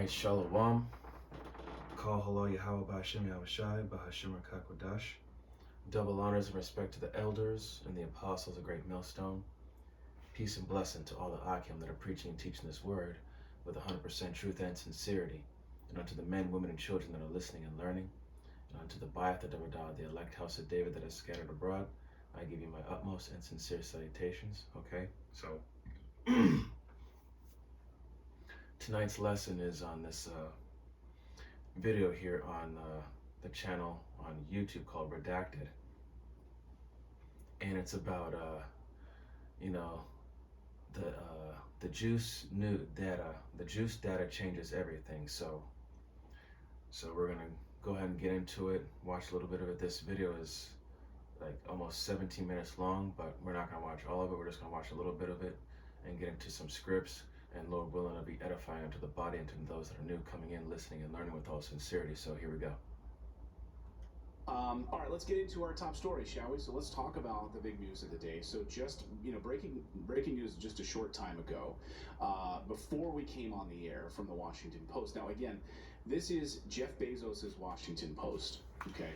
Alright, Shalom. Call hello Yahweh Ba'Hashem Yahushai Ba'Hashem Rakakwadash. Double honors and respect to the elders and the apostles, a great millstone. Peace and blessing to all the Akim that are preaching and teaching this word with 100% truth and sincerity. And unto the men, women, and children that are listening and learning. And unto the Ba'ath Adabadah, the elect house of David that is scattered abroad, I give you my utmost and sincere salutations. Okay, so tonight's lesson is on this video here on the channel on YouTube called Redacted, and it's about the juice new data. The juice data changes everything. So we're gonna go ahead and get into it. Watch a little bit of it. This video is like almost 17 minutes long, but we're not gonna watch all of it. We're just gonna watch a little bit of it and get into some scripts. And Lord willing, it'll be edifying unto the body and to those that are new coming in, listening and learning with all sincerity. So here we go. All right, let's get into our top story, shall we? So let's talk about the big news of the day. So just, breaking news just a short time ago, before we came on the air from the Washington Post. Now, again, this is Jeff Bezos' Washington Post, okay?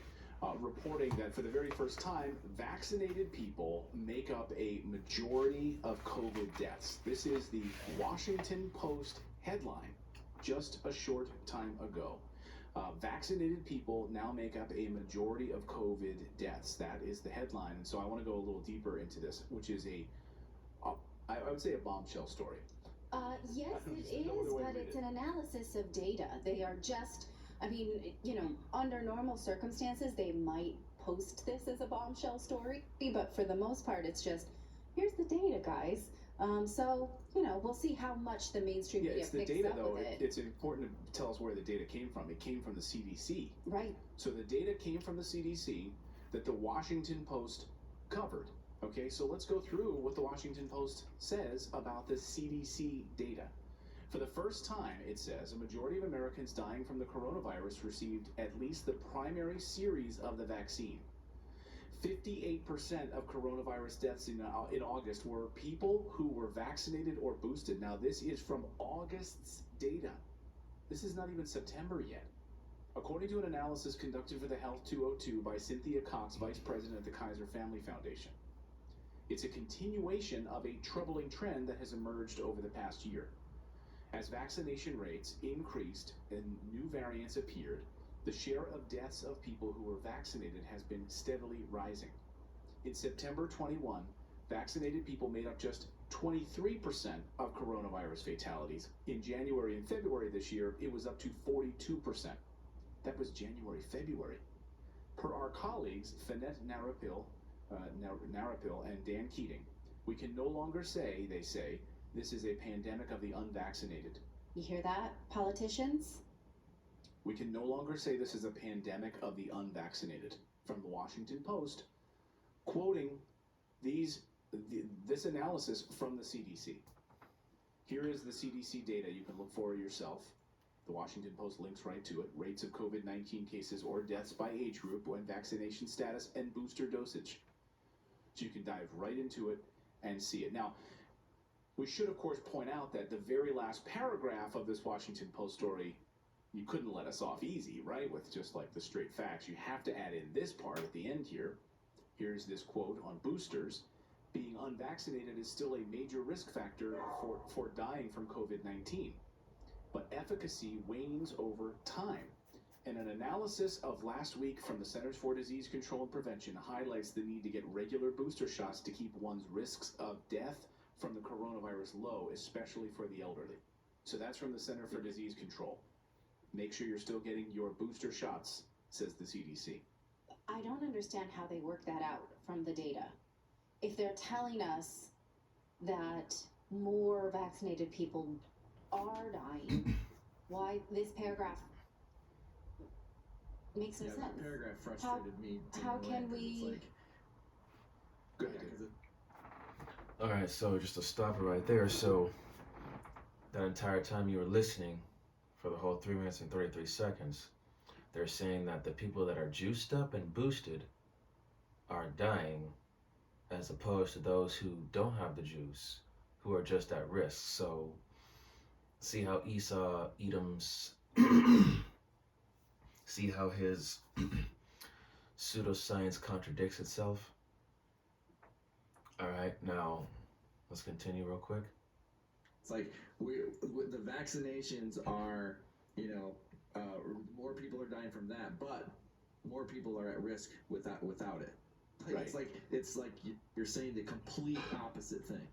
Reporting that for the very first time, vaccinated people make up a majority of COVID deaths. This is the Washington Post headline just a short time ago. Vaccinated people now make up a majority of COVID deaths. That is the headline. And so I want to go a little deeper into this, which is I would say a bombshell story. Yes, it is, but it's an analysis of data. They are just, under normal circumstances, they might post this as a bombshell story, but for the most part, it's just, here's the data, guys. We'll see how much the mainstream media it's the picks data, up though. with it. It's important to tell us where the data came from. It came from the CDC. Right. So the data came from the CDC that the Washington Post covered. Okay, so let's go through what the Washington Post says about the CDC data. For the first time, it says, a majority of Americans dying from the coronavirus received at least the primary series of the vaccine. 58% of coronavirus deaths in August were people who were vaccinated or boosted. Now, this is from August's data. This is not even September yet. According to an analysis conducted for the Health 202 by Cynthia Cox, Vice President at the Kaiser Family Foundation. It's a continuation of a troubling trend that has emerged over the past year. As vaccination rates increased and new variants appeared, the share of deaths of people who were vaccinated has been steadily rising. In September 21, vaccinated people made up just 23% of coronavirus fatalities. In January and February this year, it was up to 42%. That was January, February. Per our colleagues, Fenette Narapil and Dan Keating, we can no longer say, they say, this is a pandemic of the unvaccinated. You hear that, politicians? We can no longer say this is a pandemic of the unvaccinated. From the Washington Post, quoting this analysis from the CDC. Here is the CDC data you can look for yourself. The Washington Post links right to it. Rates of COVID-19 cases or deaths by age group when vaccination status and booster dosage. So you can dive right into it and see it. Now, we should, of course, point out that the very last paragraph of this Washington Post story, you couldn't let us off easy, right? With just like the straight facts. You have to add in this part at the end here. Here's this quote on boosters. Being unvaccinated is still a major risk factor for dying from COVID-19. But efficacy wanes over time. And an analysis of last week from the Centers for Disease Control and Prevention highlights the need to get regular booster shots to keep one's risks of death from the coronavirus low, especially for the elderly. So that's from the Center for Disease Control. Make sure you're still getting your booster shots, says the CDC. I don't understand how they work that out from the data. If they're telling us that more vaccinated people are dying, why this paragraph makes no sense. That paragraph frustrated me. How can we... It's like, Go ahead. All right, so just to stop it right there. So that entire time you were listening, for the whole 3 minutes and 33 seconds, they're saying that the people that are juiced up and boosted are dying, as opposed to those who don't have the juice, who are just at risk. So see how Esau, Edom's, see how his pseudoscience contradicts itself? All right, now let's continue real quick. It's like the vaccinations are, more people are dying from that, but more people are at risk without it. Like, Right. it's like you're saying the complete opposite thing.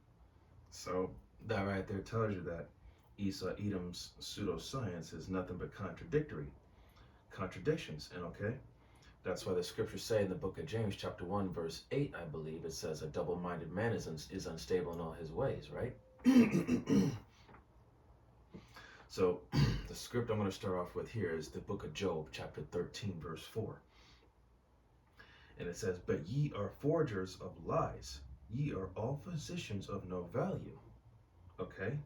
So that right there tells you that Esau, Edom's pseudoscience is nothing but contradictions, and okay? That's why the scriptures say in the book of James, chapter 1, verse 8, I believe, it says, a double-minded man is unstable in all his ways, right? So the script I'm going to start off with here is the book of Job, chapter 13, verse 4. And it says, but ye are forgers of lies. Ye are all physicians of no value. Okay?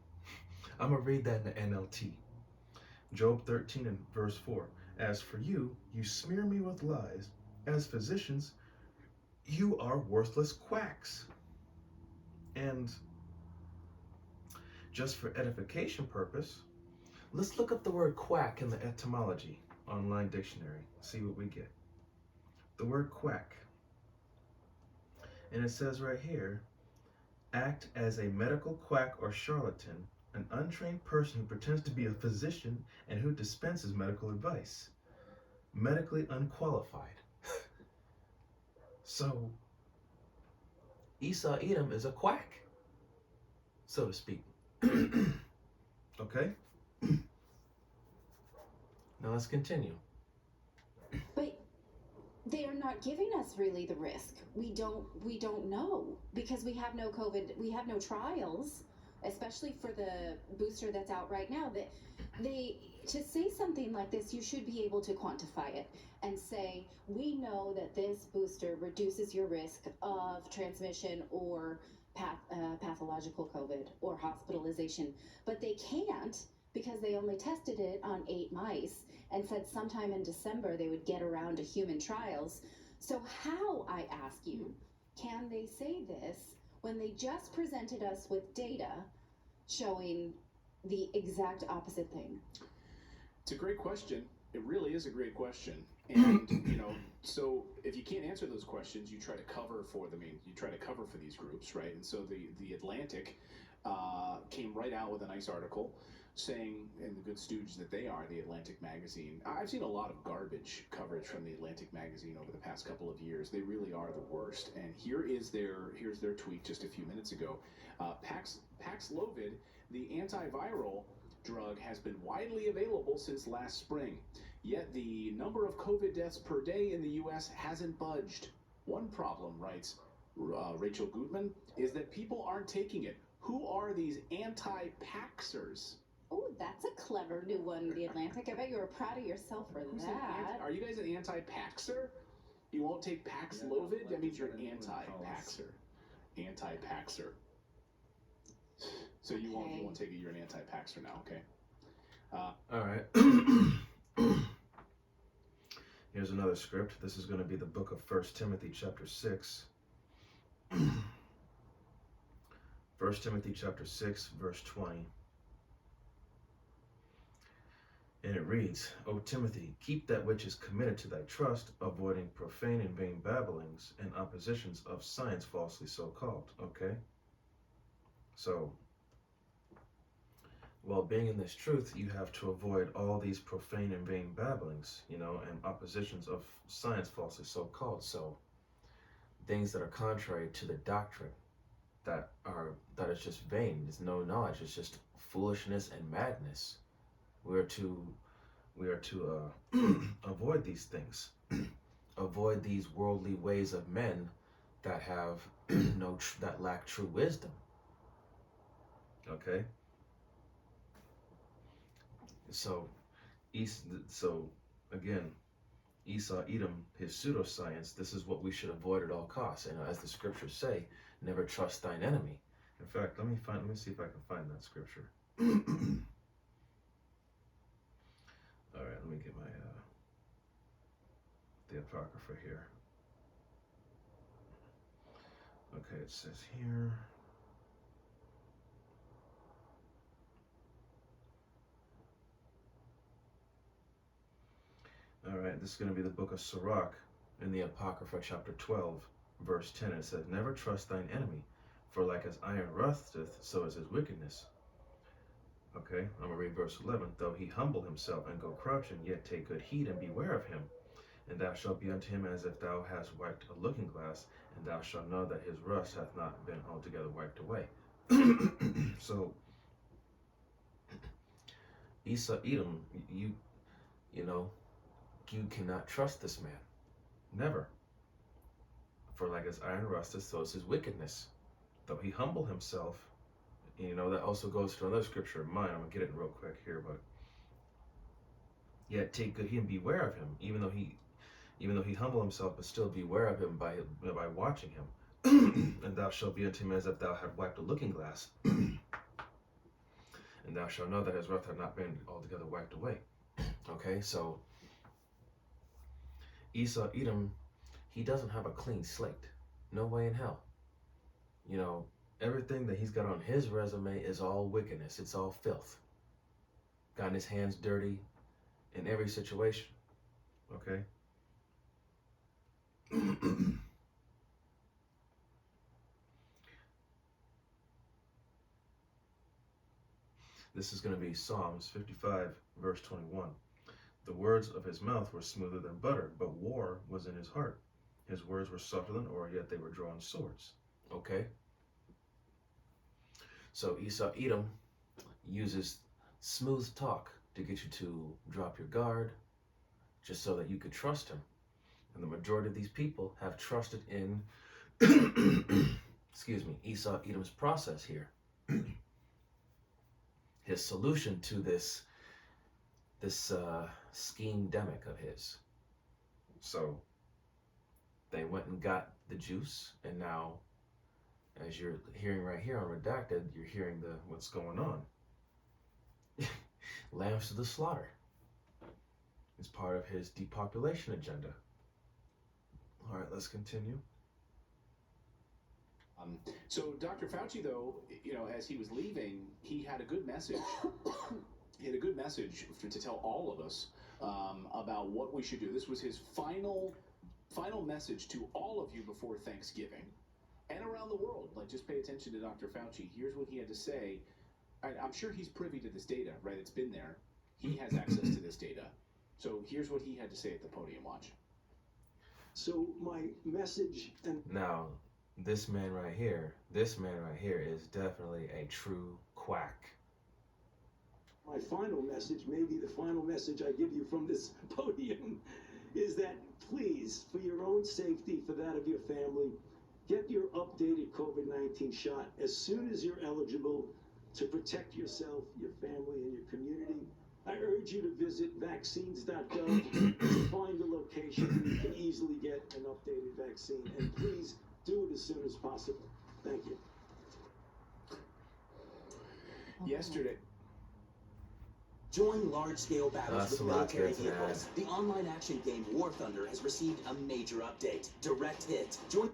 I'm going to read that in the NLT. Job 13 and verse 4. As for you, you smear me with lies. As physicians, you are worthless quacks. And just for edification purpose, let's look up the word quack in the etymology online dictionary. See what we get. The word quack. And it says right here, act as a medical quack or charlatan, an untrained person who pretends to be a physician and who dispenses medical advice. Medically unqualified. So, Esau Edom is a quack, so to speak. Okay? Now let's continue. But they are not giving us really the risk. We don't know because we have no COVID, we have no trials, especially for the booster that's out right now. That to say something like this, you should be able to quantify it and say, we know that this booster reduces your risk of transmission or pathological COVID or hospitalization, but they can't because they only tested it on 8 mice and said sometime in December they would get around to human trials. So how, I ask you, can they say this when they just presented us with data showing the exact opposite thing? It's a great question. It really is a great question. And, so if you can't answer those questions, you try to cover for them. You try to cover for these groups, right? And so the Atlantic came right out with a nice article saying, in the good stooge that they are, the Atlantic magazine. I've seen a lot of garbage coverage from the Atlantic magazine over the past couple of years. They really are the worst. And here's their tweet just a few minutes ago. Paxlovid, the antiviral drug, has been widely available since last spring. Yet the number of COVID deaths per day in the U.S. hasn't budged. One problem, writes Rachel Gutman, is that people aren't taking it. Who are these anti-paxers? Oh, that's a clever new one, The Atlantic. I bet you were proud of yourself for that. Are you guys an anti-paxer? You won't take Paxlovid? That means you're an anti-paxer. Anti-paxer. So you won't take it. You're an anti-paxer now, okay? All right. Here's another script. This is going to be the book of 1 Timothy chapter 6. 1 Timothy chapter 6, verse 20. And it reads, O Timothy, keep that which is committed to thy trust, avoiding profane and vain babblings and oppositions of science falsely so called. Okay? So, while being in this truth, you have to avoid all these profane and vain babblings, and oppositions of science falsely so called. So, things that are contrary to the doctrine, that is just vain. There's no knowledge. It's just foolishness and madness. We are to avoid these things, avoid these worldly ways of men that have that lack true wisdom. Okay. So again, Esau, Edom, his pseudoscience. This is what we should avoid at all costs. And as the scriptures say, never trust thine enemy. In fact, let me see if I can find that scripture. All right, let me get my the Apocrypha here. Okay, it says here. All right, this is going to be the book of Sirach in the Apocrypha, chapter 12, verse 10. It says, "Never trust thine enemy, for like as iron rusteth, so is his wickedness." Okay, I'm going to read verse 11. "Though he humble himself and go crouching, yet take good heed and beware of him. And thou shalt be unto him as if thou hast wiped a looking glass, and thou shalt know that his rust hath not been altogether wiped away." So, Esau, Edom, you know, you cannot trust this man. Never. For like as iron rusteth, so is his wickedness. Though he humble himself, that also goes to another scripture of mine. I'm going to get it real quick here, but yet take good heed and beware of him, even though he humble himself, but still beware of him by watching him. "And thou shalt be unto him as if thou had wiped a looking glass, and thou shalt know that his wrath hath not been altogether wiped away." Okay, so Esau, Edom, he doesn't have a clean slate. No way in hell. Everything that he's got on his resume is all wickedness. It's all filth. Gotten his hands dirty in every situation. Okay? This is going to be Psalms 55, verse 21. "The words of his mouth were smoother than butter, but war was in his heart. His words were softer than oil, yet they were drawn swords." Okay? So Esau, Edom uses smooth talk to get you to drop your guard, just so that you could trust him. And the majority of these people have trusted in, Esau, Edom's process here. His solution to this scheme-demic of his. So they went and got the juice, and now, as you're hearing right here on Redacted, you're hearing what's going on. Lambs to the slaughter. It's part of his depopulation agenda. All right, let's continue. So Dr. Fauci, though, as he was leaving, he had a good message. He had a good message to tell all of us about what we should do. This was his final message to all of you before Thanksgiving and around the world. Like, just pay attention to Dr. Fauci. Here's what he had to say. I'm sure he's privy to this data, right? It's been there. He has access to this data. So here's what he had to say at the podium. Watch. So my message, and now, this man right here is definitely a true quack. my final message, maybe the final message I give you from this podium, is that please, for your own safety, for that of your family, get your updated COVID-19 shot as soon as you're eligible to protect yourself, your family, and your community. I urge you to visit vaccines.gov to find a location where you can easily get an updated vaccine. And please do it as soon as possible. Thank you. Yesterday. Join large-scale battles with a lot, military kids, vehicles. The online action game War Thunder has received a major update. Direct Hit. Join...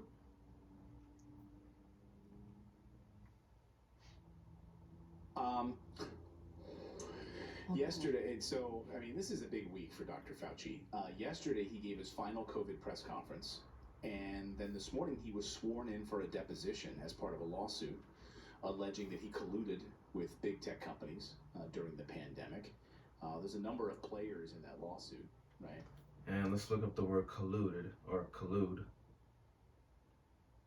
Yesterday, so, this is a big week for Dr. Fauci. Yesterday, he gave his final COVID press conference, and then this morning, he was sworn in for a deposition as part of a lawsuit alleging that he colluded with big tech companies during the pandemic. There's a number of players in that lawsuit, right? And let's look up the word colluded, or collude,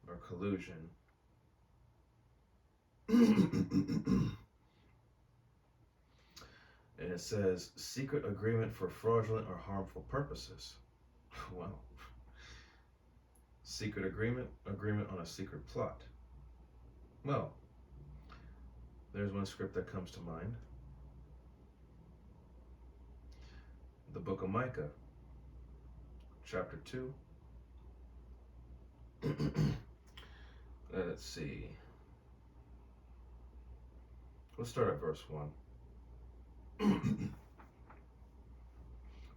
or collusion. And it says, secret agreement for fraudulent or harmful purposes. Wow. Secret agreement on a secret plot. Well, there's one script that comes to mind. The book of Micah, chapter 2. Let's see. Let's start at verse 1.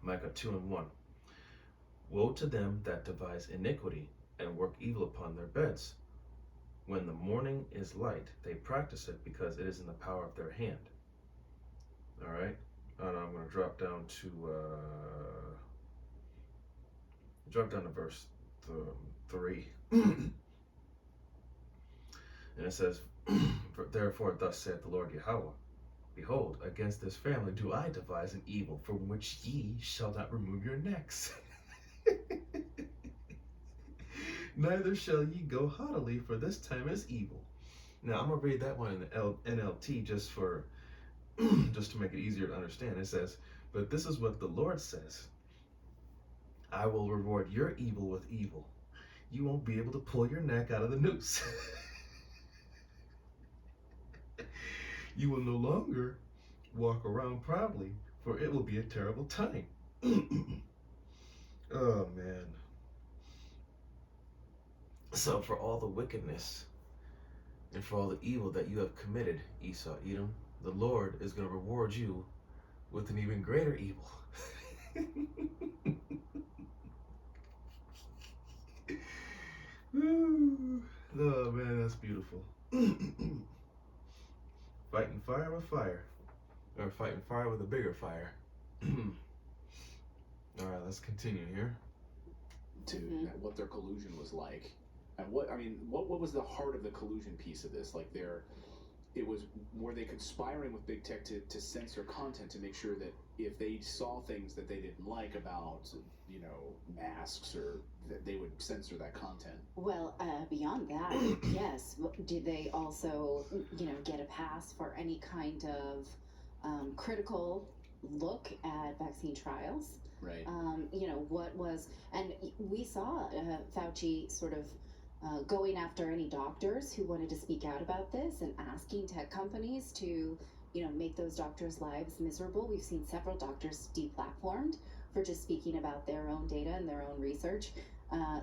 Micah 2:1. Woe to them that devise iniquity and work evil upon their beds. When the morning is light, they practice it because it is in the power of their hand. All right. And I'm going to drop down to Drop down to verse 3. And it says, therefore, thus saith the Lord Yahweh, behold, against this family do I devise an evil, from which ye shall not remove your necks. Neither shall ye go haughtily, for this time is evil. Now, I'm going to read that one in the NLT just to make it easier to understand. It says, but this is what the Lord says. I will reward your evil with evil. You won't be able to pull your neck out of the noose. You will no longer walk around proudly, for it will be a terrible time. Oh, man. So for all the wickedness and for all the evil that you have committed, Esau, Edom, the Lord is going to reward you with an even greater evil. Oh man, that's beautiful. Fighting fire with fire, or fighting fire with a bigger fire. All right, let's continue here. To what their collusion was like, and what was the heart of the collusion piece of this? Like, were they conspiring with big tech to censor content, to make sure that if they saw things that they didn't like about, masks, or that they would censor that content? Well, beyond that, yes. Did they also, get a pass for any kind of critical look at vaccine trials? Right. What was, and we saw Fauci sort of going after any doctors who wanted to speak out about this and asking tech companies to, make those doctors' lives miserable. We've seen several doctors deplatformed for just speaking about their own data and their own research.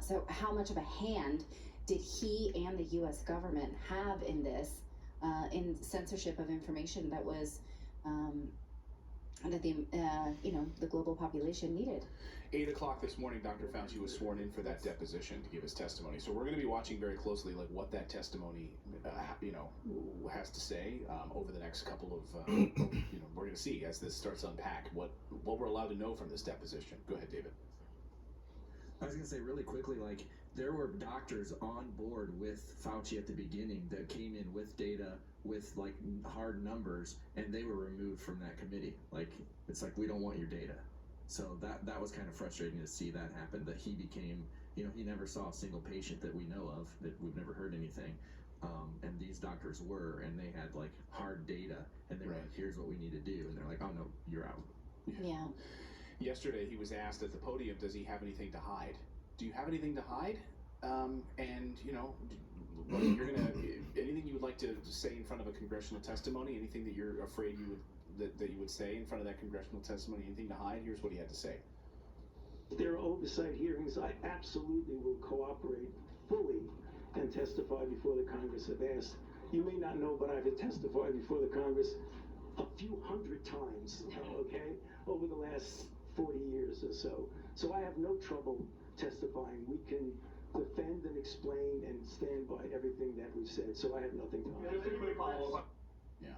So how much of a hand did he and the U.S. government have in this, in censorship of information that was, that the global population needed? 8 o'clock this morning, Dr. Fauci was sworn in for that deposition to give his testimony. So we're going to be watching very closely, like, what that testimony, has to say over the next couple of, we're going to see as this starts to unpack what we're allowed to know from this deposition. Go ahead, David. I was going to say really quickly, like, there were doctors on board with Fauci at the beginning that came in with data, with, like, hard numbers, and they were removed from that committee. Like, it's like, we don't want your data. So that was kind of frustrating to see that happen, that he became, he never saw a single patient that we know of, that we've never heard anything. And these doctors were, and they had, like, hard data, and they were like, here's what we need to do. And they're like, oh, no, you're out. Yeah. Yesterday, he was asked at the podium, does he have anything to hide? Do you have anything to hide? You're gonna, anything you would like to say in front of a congressional testimony, anything that you're afraid that you would say in front of that congressional testimony, anything to hide? Here's what he had to say. If there are oversight hearings, I absolutely will cooperate fully and testify before the Congress. I've asked, you may not know, but I've testified before the Congress a few hundred times, okay, over the last 40 years or so. So I have no trouble testifying. We can defend and explain and stand by everything that we've said. So I have nothing to hide. Yeah.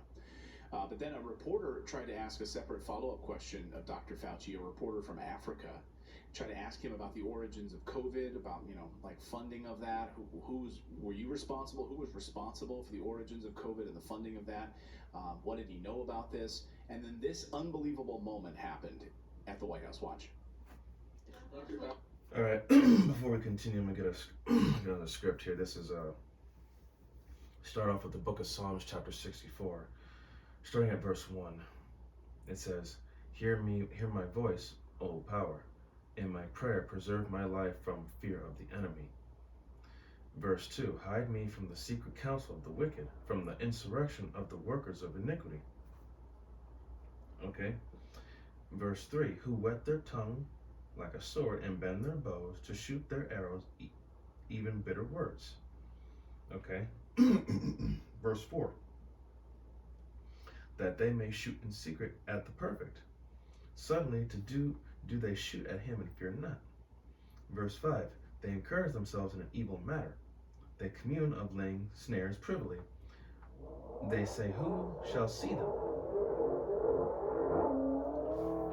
But then a reporter tried to ask a separate follow-up question of Dr. Fauci, a reporter from Africa, tried to ask him about the origins of COVID, about, like, funding of that. Were you responsible? Who was responsible for the origins of COVID and the funding of that? What did he know about this? And then this unbelievable moment happened at the White House. Watch. All right, before we continue, I'm gonna get on the script here. This is start off with the book of Psalms, chapter 64, starting at verse 1. It says, hear my voice, O power. In my prayer, preserve my life from fear of the enemy. Verse 2, hide me from the secret counsel of the wicked, from the insurrection of the workers of iniquity. Okay. Verse 3, who whet their tongue like a sword and bend their bows to shoot their arrows, even bitter words. Okay. Verse 4, that they may shoot in secret at the perfect. Suddenly to do they shoot at him and fear not. Verse 5, they encourage themselves in an evil matter. They commune of laying snares privily. They say, who shall see them?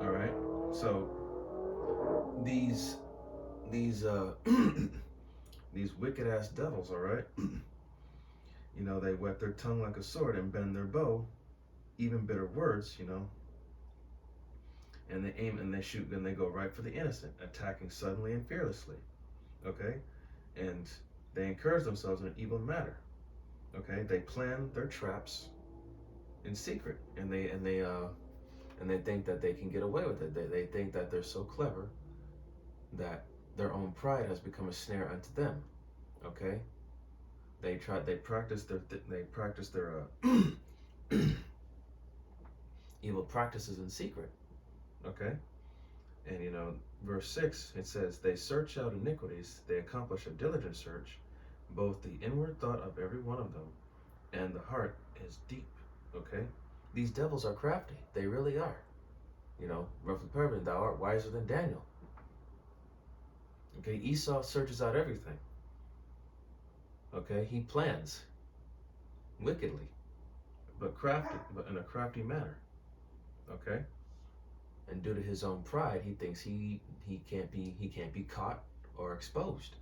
All right. So these these these wicked ass devils, all right? You know, they whet their tongue like a sword and bend their bow, even bitter words, you know. And they aim and they shoot and they go right for the innocent, attacking suddenly and fearlessly. Okay? And they encourage themselves in an evil manner. Okay? They plan their traps in secret, and they think that they can get away with it. They think that they're so clever that their own pride has become a snare unto them. Okay? They practice their evil practices in secret. Okay? And you know, verse 6, it says, they search out iniquities, they accomplish a diligent search, both the inward thought of every one of them and the heart is deep. Okay? These devils are crafty. They really are. You know, roughly paraphrasing, thou art wiser than Daniel. Okay, Esau searches out everything. Okay, he plans wickedly, but in a crafty manner. Okay? And due to his own pride, he thinks he can't be caught or exposed.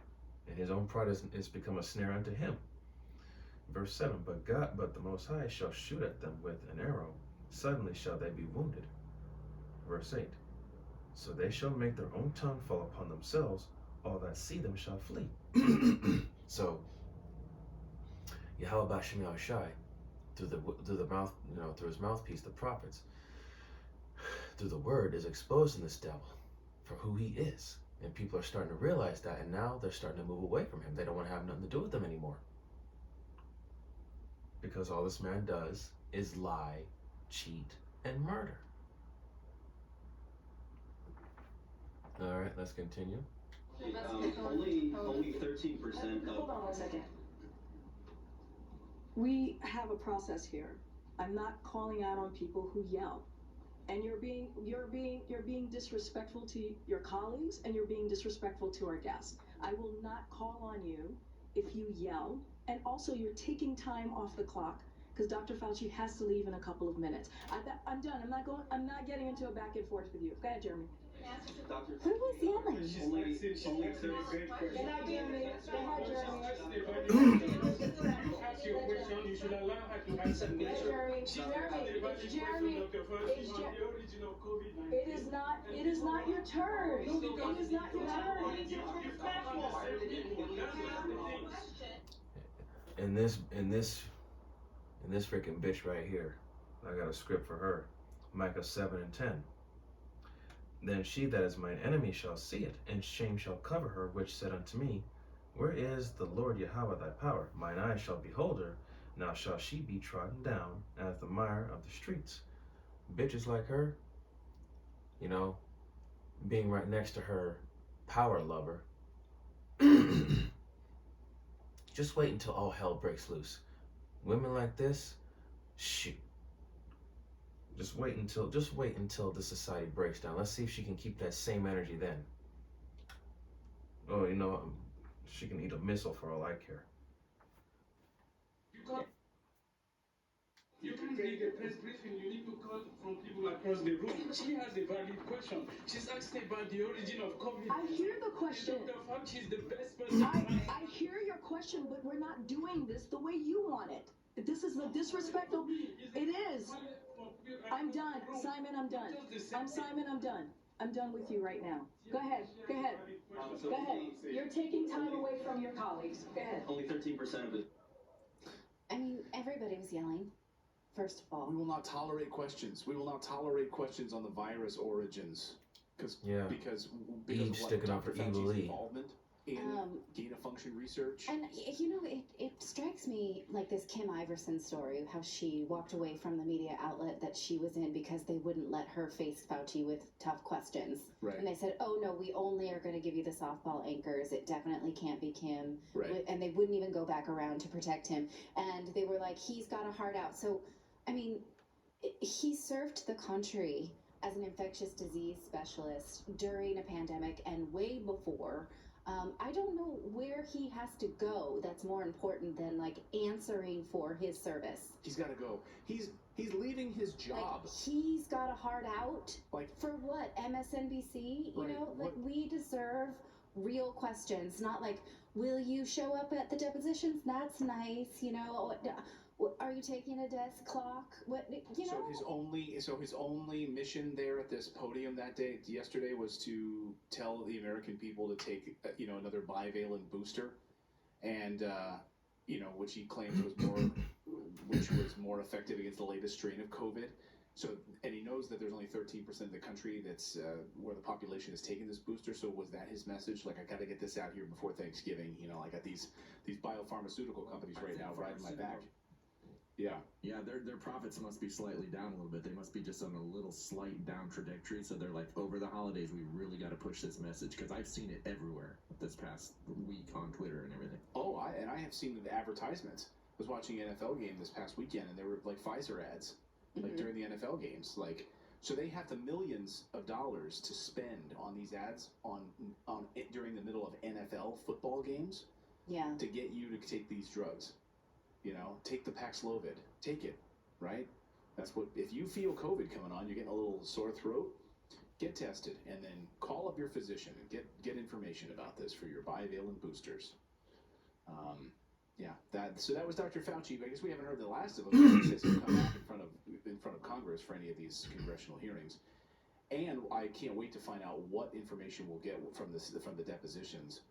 And his own pride is become a snare unto him. Verse 7, but the Most High shall shoot at them with an arrow, suddenly shall they be wounded. Verse 8, so they shall make their own tongue fall upon themselves, all that see them shall flee. So Yahweh Bashem Yahushai, through the mouth, you know, through his mouthpiece, the prophets, through the word, is exposing this devil for who he is. And people are starting to realize that, and now they're starting to move away from him. They don't want to have nothing to do with him anymore. Because all this man does is lie, cheat, and murder. All right, let's continue. Only 13% of. Hold on 1 second. We have a process here. I'm not calling out on people who yell. And you're being disrespectful to your colleagues, and you're being disrespectful to our guests. I will not call on you if you yell, and also you're taking time off the clock because Dr. Fauci has to leave in a couple of minutes. I'm done. I'm not getting into a back and forth with you. Go ahead, Jeremy. Who was yelling? Only 30. Go ahead, Jeremy. Go ahead, Jeremy. Ask your question, you should allow her to answer. It is not your turn. It is not your turn. In this freaking bitch right here, I got a script for her. Micah 7:10. Then she that is mine enemy shall see it, and shame shall cover her, which said unto me, where is the Lord Yahweh thy power? Mine eyes shall behold her, now shall she be trodden down as the mire of the streets. Bitches like her, you know, being right next to her power lover, just wait until all hell breaks loose. Women like this, shoot. Just wait until the society breaks down. Let's see if she can keep that same energy then. Oh, you know, she can eat a missile for all I care. You can't make a press briefing, you need to call from people across the room. She has a valid question. She's asking about the origin of COVID. I hear the question. Dr. Fauci is the best person. I hear your question, but we're not doing this the way you want it. This is the disrespectful. It is. I'm done. Simon, I'm done. Simon, I'm done. I'm done with you right now. Go ahead. Go ahead. Go ahead. You're taking time away from your colleagues. Go ahead. Only 13% of it. I mean, everybody was yelling, first of all. We will not tolerate questions. We will not tolerate questions on the virus origins. Because Eve of sticking up for Dr. evil Fauci's Lee. involvement in gain-of-function research. And, you know, it strikes me like this Kim Iverson story, how she walked away from the media outlet that she was in because they wouldn't let her face Fauci with tough questions. Right. And they said, oh, no, we only are going to give you the softball anchors. It definitely can't be Kim. Right. And they wouldn't even go back around to protect him. And they were like, he's got a heart out. So, I mean, he served the country as an infectious disease specialist during a pandemic and way before. I don't know where he has to go that's more important than like answering for his service. He's got to go. He's leaving his job. Like, he's got a heart out. Like, for what? MSNBC? You Right. know, like we deserve real questions, not like, will you show up at the depositions? That's nice, you know. Are you taking a desk clock? What, you know? So his only mission there at this podium that day, yesterday, was to tell the American people to take, another bivalent booster, and which he claims was more effective against the latest strain of COVID. So, and he knows that there's only 13% of the country that's where the population has taken this booster. So was that his message? Like, I got to get this out here before Thanksgiving. I got these biopharmaceutical companies right now riding my back. Yeah. Yeah, their profits must be slightly down a little bit. They must be just on a little slight down trajectory. So they're like, over the holidays, we really got to push this message, because I've seen it everywhere this past week on Twitter and everything. Oh, I have seen the advertisements. I was watching an NFL game this past weekend, and there were like Pfizer ads, like during the NFL games. Like, so they have the millions of dollars to spend on these ads on during the middle of NFL football games. Yeah. To get you to take these drugs. Take the Paxlovid. Take it, right? That's what, if you feel COVID coming on, you're getting a little sore throat, get tested, and then call up your physician and get information about this for your bivalent boosters. So that was Dr. Fauci, but I guess we haven't heard the last of him. He says he'll come back in front of Congress for any of these congressional hearings. And I can't wait to find out what information we'll get from the depositions.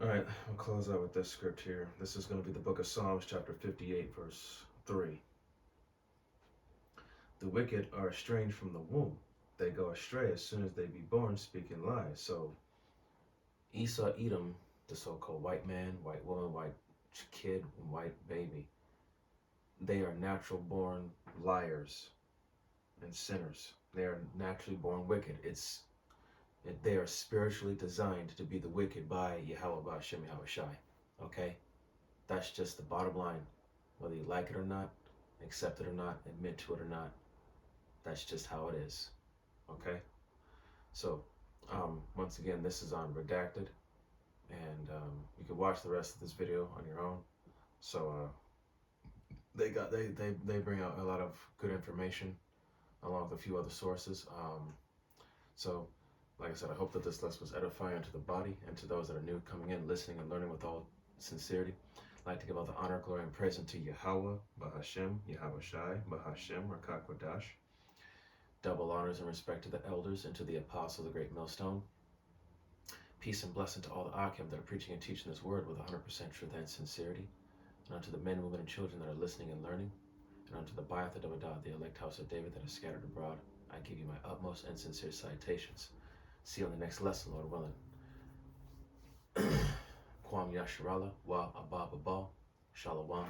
All right, I'll close out with this script here. This is going to be the book of Psalms, chapter 58, verse 3. The wicked are estranged from the womb. They go astray as soon as they be born, speaking lies. So Esau, Edom, the so-called white man, white woman, white kid, and white baby, they are natural born liars and sinners. They are naturally born wicked. They are spiritually designed to be the wicked by Yahweh, by Hashem, Yahweh Shai. Okay? That's just the bottom line. Whether you like it or not, accept it or not, admit to it or not, that's just how it is. Okay? So, once again, this is on Redacted. And you can watch the rest of this video on your own. So, they bring out a lot of good information along with a few other sources. Like I said, I hope that this lesson was edifying to the body and to those that are new coming in, listening and learning with all sincerity. I'd like to give all the honor, glory, and praise unto Yahweh, Bahashem, Yahweh Shai, Bahashem, Rakak Wadash. Double honors and respect to the elders and to the apostle, the great millstone. Peace and blessing to all the Akim that are preaching and teaching this word with 100% truth and sincerity. And unto the men, women, and children that are listening and learning. And unto the Bayath of Davidah, the elect house of David that is scattered abroad, I give you my utmost and sincere salutations. See you on the next lesson, Lord willing. Kwam Yasharala, Wa Abba Baba, Shalawam,